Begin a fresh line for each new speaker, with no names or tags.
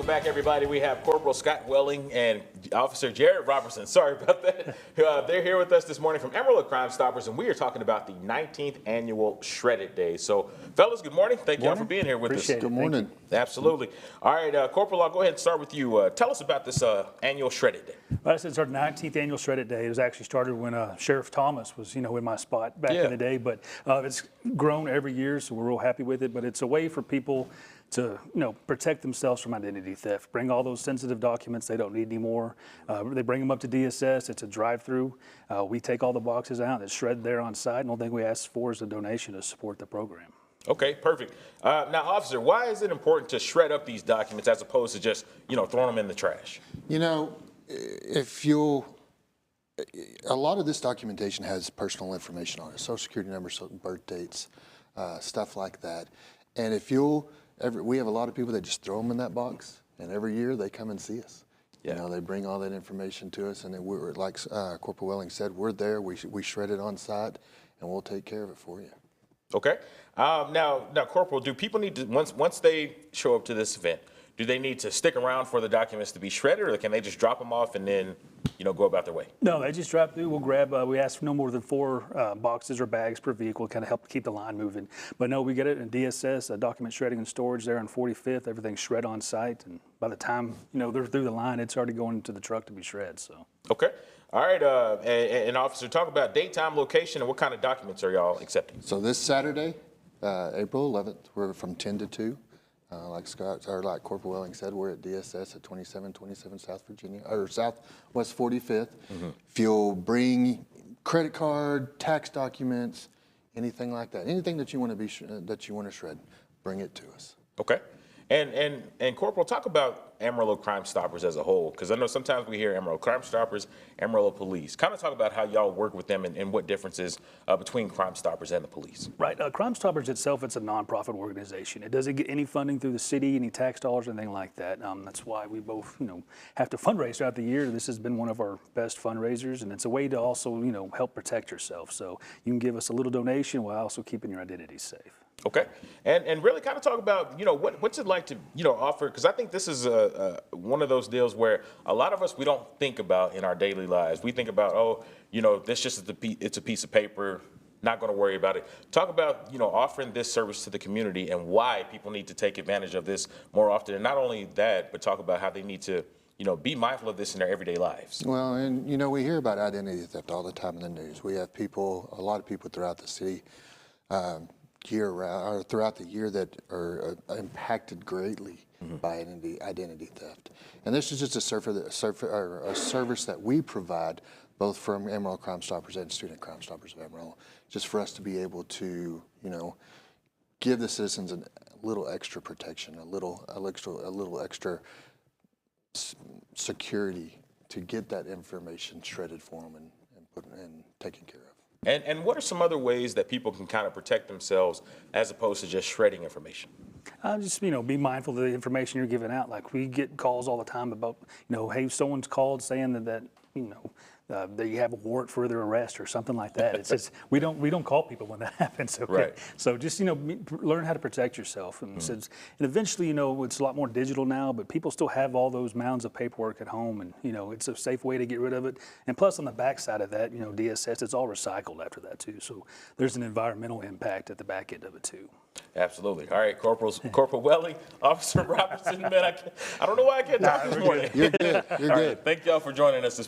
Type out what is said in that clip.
back, everybody. We have Corporal Scott Welling and Officer Jared Robertson. Sorry about that. They're here with us this morning from Amarillo Crime Stoppers, and we are talking about the 19th annual Shredded Day. So, fellas, good morning. Thank you all for being here with us.
Good morning.
Absolutely. All right, Corporal, I'll go ahead and start with you. Tell us about this annual Shredded Day.
Well, it's our 19th annual Shredded Day. It was actually started when Sheriff Thomas was, in my spot back in the day. But it's grown every year, so we're real happy with it. But it's a way for people to, protect themselves from identity theft. Bring all those sensitive documents they don't need anymore. They bring them up to DSS. It's a drive-through. We take all the boxes out. It's shredded there on site. And the only thing we ask for is a donation to support the program.
Okay, perfect. Now, Officer, why is it important to shred up these documents as opposed to just, throwing them in the trash?
A lot of this documentation has personal information on it, social security numbers, birth dates, stuff like that. And we have a lot of people that just throw them in that box, and every year they come and see us.
Yeah.
They bring all that information to us, and then we're, like Corporal Welling said, we're there, we shred it on site, and we'll take care of it for you.
Okay. Now, Corporal, do people need to, once they show up to this event, do they need to stick around for the documents to be shredded, or can they just drop them off and then, go about their way?
No, they just drop through. We'll grab, we ask for no more than 4 boxes or bags per vehicle, kind of help keep the line moving. But no, we get it in DSS, document shredding and storage there on 45th. Everything's shred on site. And by the time, they're through the line, it's already going into the truck to be shred, so.
Okay. All right. And Officer, talk about date, time, location, and what kind of documents are y'all accepting?
So this Saturday, April 11th, we're from 10 to 2. Like Corporal Welling said, we're at DSS at 2727 South Virginia, or Southwest 45th. Mm-hmm. If you'll bring credit card, tax documents, anything like that, anything that you want to shred, bring it to us.
Okay. And Corporal, talk about Amarillo Crime Stoppers as a whole, because I know sometimes we hear Amarillo Crime Stoppers, Amarillo Police. Kind of talk about how y'all work with them and what differences between Crime Stoppers and the police.
Right. Crime Stoppers itself, it's a nonprofit organization. It doesn't get any funding through the city, any tax dollars, anything like that. That's why we both, have to fundraise throughout the year. This has been one of our best fundraisers, and it's a way to also, help protect yourself. So you can give us a little donation while also keeping your identity safe.
Okay, and really kind of talk about, what's it like to, offer, because I think this is one of those deals where a lot of us, we don't think about in our daily lives. We think about, this just it's a piece of paper, not going to worry about it. Talk about, offering this service to the community and why people need to take advantage of this more often. And not only that, but talk about how they need to, be mindful of this in their everyday lives.
Well, and, we hear about identity theft all the time in the news. We have a lot of people throughout the city, year-round or throughout the year that are impacted greatly by identity theft. And this is just a service that we provide both from Amarillo Crime Stoppers and Student Crime Stoppers of Amarillo, just for us to be able to, give the citizens a little extra protection, a little extra security to get that information shredded for them and taken care of.
And what are some other ways that people can kind of protect themselves as opposed to just shredding information?
Just, be mindful of the information you're giving out. Like, we get calls all the time about, hey, someone's called saying that that you have a warrant for their arrest or something like that. It's just, we don't call people when that happens. Okay?
Right.
So just, learn how to protect yourself. And, and eventually, it's a lot more digital now, but people still have all those mounds of paperwork at home, and, it's a safe way to get rid of it. And plus, on the back side of that, DSS, it's all recycled after that too. So there's an environmental impact at the back end of it too.
Absolutely. All right, Corporal Welling, Officer Robertson, man, I don't know why I can't talk this morning.
You're good. You're good.
Right, thank y'all for joining us this morning.